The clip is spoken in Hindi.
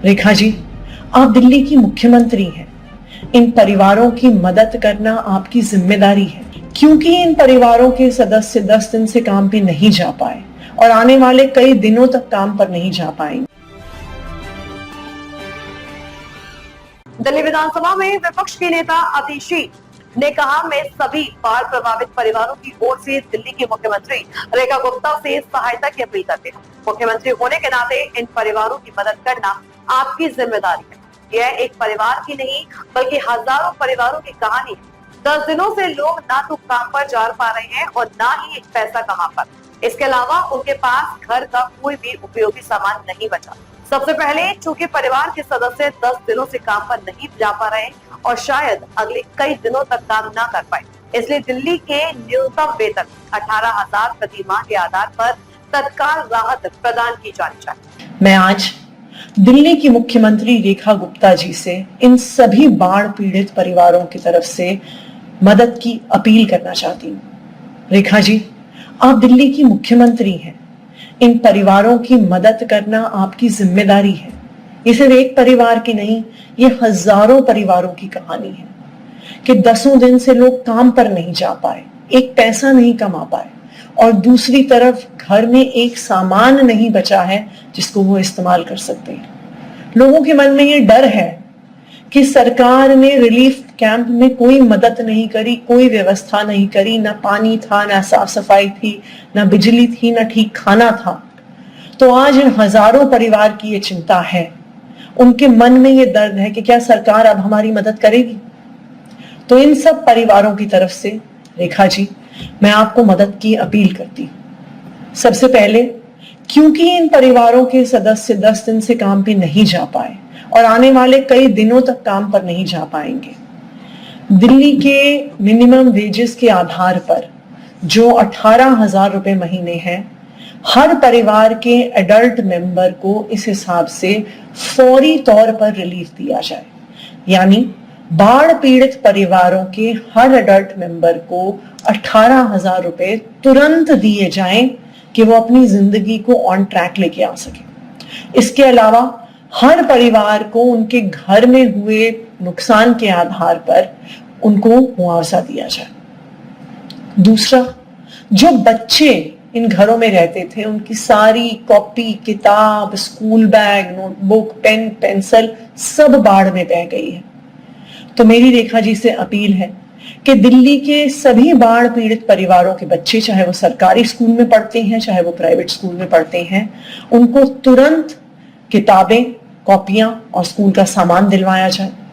रेखा जी, आप दिल्ली की मुख्यमंत्री हैं। इन परिवारों की मदद करना आपकी जिम्मेदारी है, क्योंकि इन परिवारों के सदस्य 10 दिन से काम पे नहीं जा पाए और आने वाले कई दिनों तक काम पर नहीं जा पाएंगे। दिल्ली विधानसभा में विपक्ष के नेता आतिशी ने कहा, मैं सभी बाढ़ प्रभावित परिवारों की ओर से दिल्ली की मुख्यमंत्री रेखा गुप्ता से सहायता की अपील करते हैं। मुख्यमंत्री होने के नाते इन परिवारों की मदद करना आपकी जिम्मेदारी है। यह एक परिवार की नहीं बल्कि हजारों परिवारों की कहानी है। 10 दिनों से लोग ना तो काम पर जा पा रहे हैं और ना ही एक पैसा कमा पर। इसके अलावा उनके पास घर का कोई भी उपयोगी सामान नहीं बचा। सबसे पहले चूंकि परिवार के सदस्य 10 दिनों से काम पर नहीं जा पा रहे और शायद अगले कई दिनों तक काम ना कर पाए, इसलिए दिल्ली के न्यूनतम वेतन 18,000 प्रति माह के आधार पर तत्काल राहत प्रदान की जानी चाहिए। मैं आज दिल्ली की मुख्यमंत्री रेखा गुप्ता जी से इन सभी बाढ़ पीड़ित परिवारों की तरफ से मदद की अपील करना चाहती हूँ। रेखा जी, आप दिल्ली की मुख्यमंत्री हैं। इन परिवारों की मदद करना आपकी जिम्मेदारी है। ये सिर्फ एक परिवार की नहीं, ये हजारों परिवारों की कहानी है कि 10 दिन से लोग काम पर नहीं जा पाए, एक पैसा नहीं कमा पाए और दूसरी तरफ घर में एक सामान नहीं बचा है जिसको वो इस्तेमाल कर सकते हैं। लोगों के मन में ये डर है कि सरकार ने रिलीफ कैंप में कोई मदद नहीं करी, कोई व्यवस्था नहीं करी, ना पानी था, ना साफ सफाई थी, ना बिजली थी, ना ठीक खाना था। तो आज इन हजारों परिवार की ये चिंता है, उनके मन में ये दर्द है कि क्या सरकार अब हमारी मदद करेगी। तो इन सब परिवारों की तरफ से रेखा जी, मैं आपको मदद की अपील करती हूं। सबसे पहले, क्योंकि इन परिवारों के सदस्य 10 दिन से काम पे नहीं जा पाए और आने वाले कई दिनों तक काम पर नहीं जा पाएंगे, दिल्ली के मिनिमम वेजेस के आधार पर जो 18,000 रुपए महीने हैं, हर परिवार के एडल्ट मेंबर को इस हिसाब से फौरी तौर पर रिलीफ दिया जाए। यानी बाढ़ पीड़ित परिवारों के हर एडल्ट मेंबर को 18,000 रुपए तुरंत दिए जाएं कि वो अपनी जिंदगी को ऑन ट्रैक लेके आ सके। इसके अलावा हर परिवार को उनके घर में हुए नुकसान के आधार पर उनको मुआवजा दिया जाए। दूसरा, जो बच्चे इन घरों में रहते थे, उनकी सारी कॉपी, किताब, school bag, notebook, pen, pencil सब बाढ़ में बह गई है। तो मेरी रेखा जी से अपील है कि दिल्ली के सभी बाढ़ पीड़ित परिवारों के बच्चे, चाहे वो सरकारी स्कूल में पढ़ते हैं, चाहे वो प्राइवेट स्कूल में पढ़ते हैं, उनको तुरंत किताबें, कॉपियां और स्कूल का सामान दिलवाया जाए।